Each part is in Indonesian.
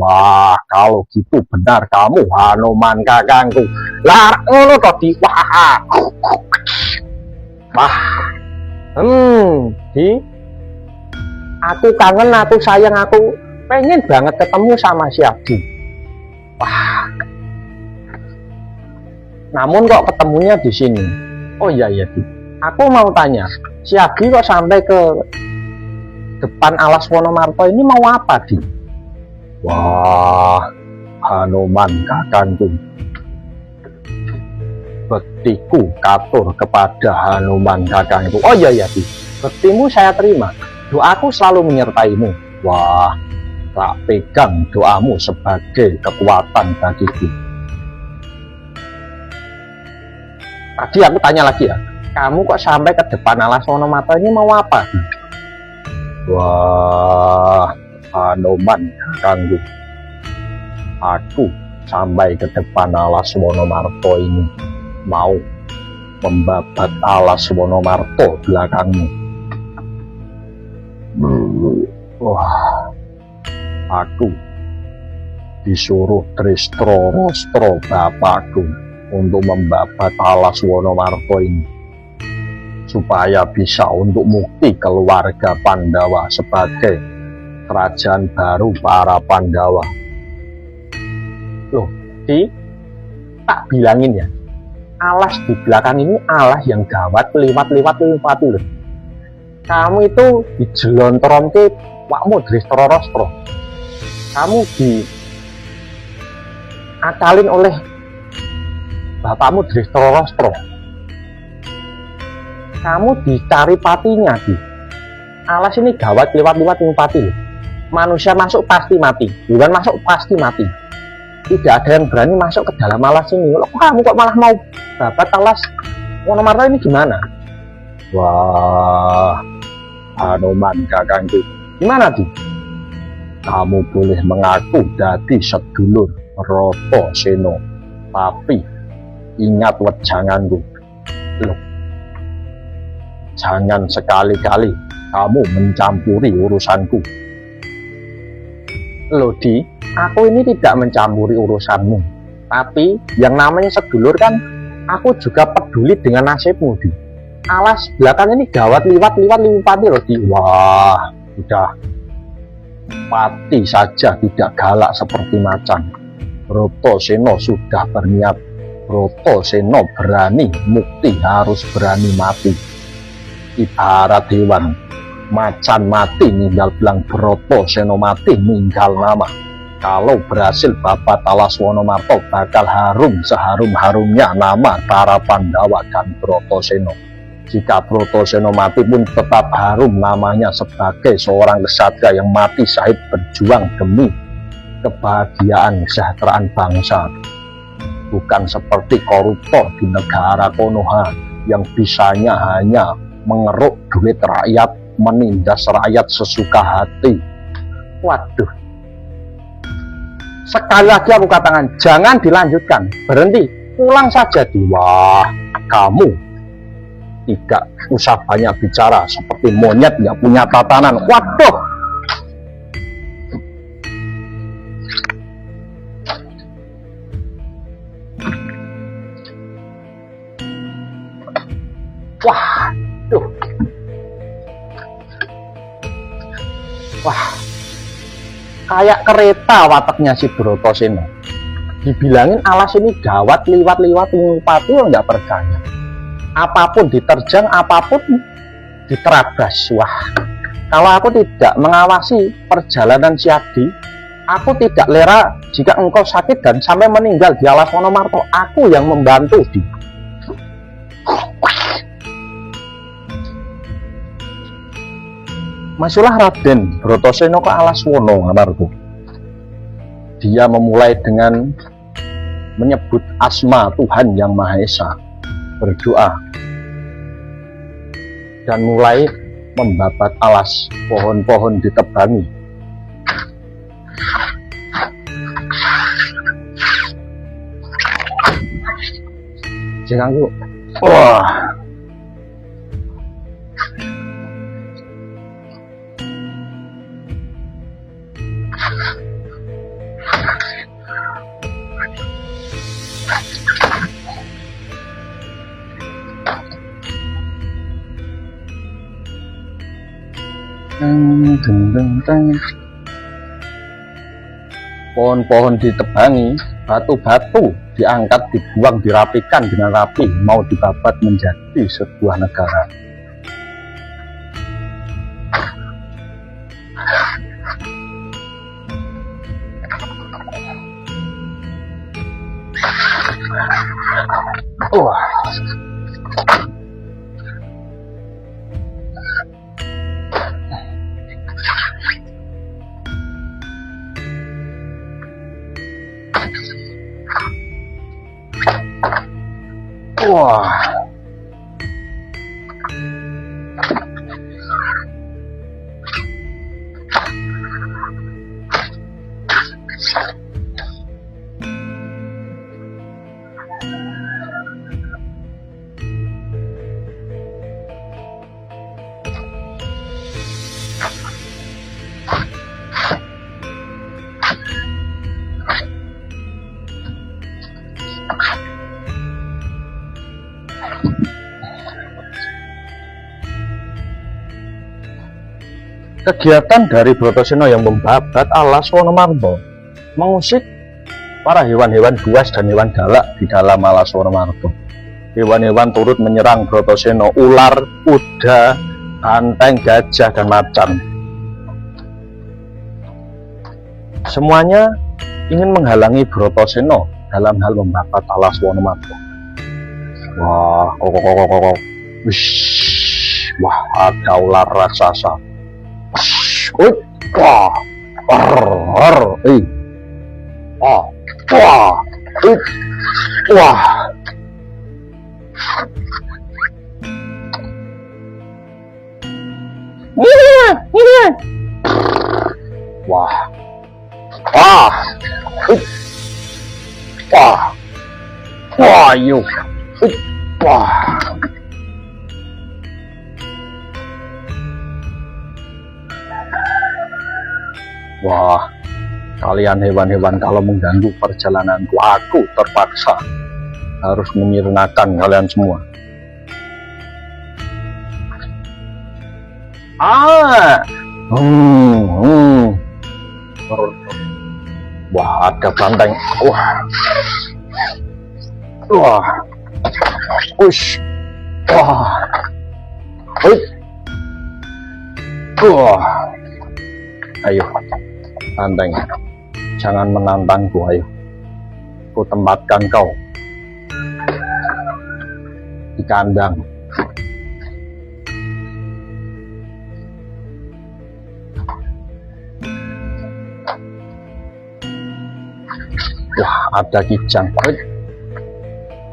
Wah, kalau gitu benar kamu Hanuman kakangku. Lah ngono to Di. Wah. Wah. Di. Aku kangen, aku sayang, aku pengen banget ketemu sama si Abdi. Wah. Namun kok ketemunya di sini. Oh iya Di. Aku mau tanya, si Abdi kok sampai ke depan alas Wonomarto ini mau apa Di? Wah, Hanuman kakangku, bektiku katur kepada Hanuman kakangku. Oh iya Di, bektimu saya terima, doaku selalu menyertaimu. Wah, tak pegang doamu sebagai kekuatan bagiku. Tadi aku tanya lagi ya, kamu kok sampai ke depan alas Wonomarto ini mau apa Di? Wah, Hanuman kakangku, aku sampai ke depan alas Wonomarto ini mau membabat alas Wonomarto belakangmu. Wah, aku disuruh Drestro bapakku untuk membabat alas Wonomarto ini supaya bisa untuk mukti keluarga Pandawa sebagai kerajaan baru para Pandawa. Loh, Di, tak bilangin ya, alas di belakang ini alas yang gawat, liwat loh. Kamu itu dijelontoron ke wakmu Drestro. Kamu diakalin oleh bapakmu Drestro. Kamu dicari patinya Di. Alas ini gawat, liwat pati loh. Manusia masuk pasti mati, hewan masuk pasti mati. Tidak ada yang berani masuk ke dalam alas ini. Loh, kamu kok malah mau babat alas Wonomarto ini gimana? Wah, Hanuman kakangku, gimana Di? Kamu boleh mengaku jadi sedulur Roto Seno, tapi ingat wejanganku. Loh, jangan sekali-kali kamu mencampuri urusanku. Loh Di, aku ini tidak mencampuri urusanmu, tapi yang namanya sedulur kan, aku juga peduli dengan nasibmu Di. Alas belakang ini gawat, liwat pati loh Di. Wah, udah mati saja tidak galak seperti macan. Roto Seno sudah berniat, Roto Seno berani mukti harus berani mati. Ibarat hewan, macan mati ninggal belang, Broto Seno mati ninggal nama. Kalau berhasil babat alas Wonomarto, bakal harum seharum-harumnya nama para Pandawa dan Broto Seno. Jika Broto Seno mati pun tetap harum namanya sebagai seorang kesatria yang mati syahid berjuang demi kebahagiaan kesejahteraan bangsa. Bukan seperti koruptor di negara Konoha yang bisanya hanya mengeruk duit rakyat, menindas rakyat sesuka hati. Waduh, sekali lagi aku katakan, jangan dilanjutkan, berhenti, pulang saja Di. Wah, kamu tidak usah banyak bicara, seperti monyet nggak punya tatanan. Waduh, wah, tuh. Wah, kayak kereta wataknya si Broto Seno. Dibilangin alas ini gawat, liwat pati, nggak percaya. Apapun diterjang, apapun diterabas. Wah, kalau aku tidak mengawasi perjalanan si Abdi, aku tidak lera jika engkau sakit dan sampai meninggal di alas Wonomarto. Aku yang membantu Di. Masuklah Raden Broto Seno ke alas Wonomarto. Dia memulai dengan menyebut asma Tuhan Yang Maha Esa, berdoa, dan mulai membabat alas. Pohon-pohon ditebangi. Janganku, wah, Pohon-pohon ditebangi, batu-batu diangkat, dibuang, dirapikan dengan rapi, mau dibabat menjadi sebuah negara. Wah. Wah. Kegiatan dari Bratasena yang membabat alas Wonomarto, mengusik para hewan-hewan buas dan hewan galak di dalam alas Wonomarto. Hewan-hewan turut menyerang Bratasena, ular, kuda, banteng, gajah, dan macan. Semuanya ingin menghalangi Bratasena dalam hal membabat alas Wonomarto. Wah, wah, ada ular raksasa. Wah, wah, wah, kalian hewan-hewan kalau mengganggu perjalananku, aku terpaksa harus menyirnakan kalian semua. Wah, ada banteng. Wah, ush, ayo, banteng, jangan menantangku, ayo. Ku tempatkan kau di kandang. Wah, ada kijang.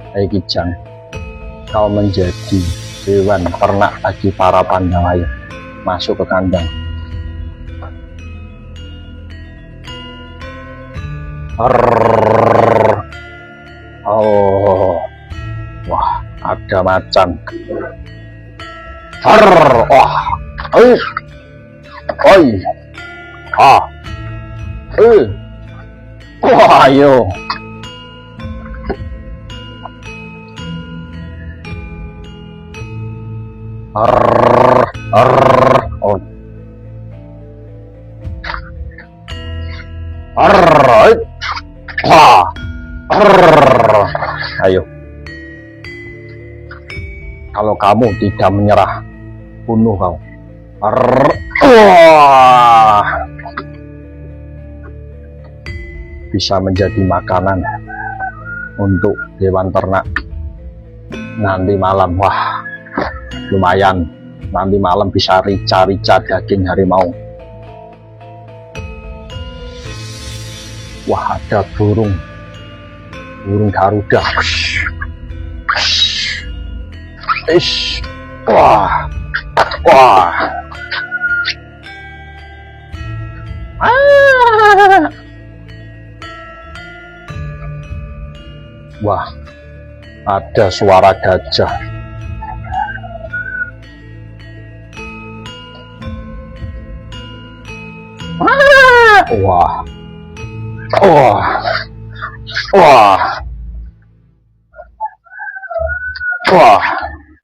Hai kijang, kau menjadi hewan ternak bagi para Pandhawa, ayo masuk ke kandang. Oh, wah, ada macan. Wah, wah, ayo. Ayo, kalau kamu tidak menyerah, bunuh kau. Bisa menjadi makanan untuk hewan ternak nanti malam. Wah, lumayan, nanti malam bisa rica-rica daging harimau. Wah, ada burung Garuda. Wah, wah, ada suara gajah. Wah, wah,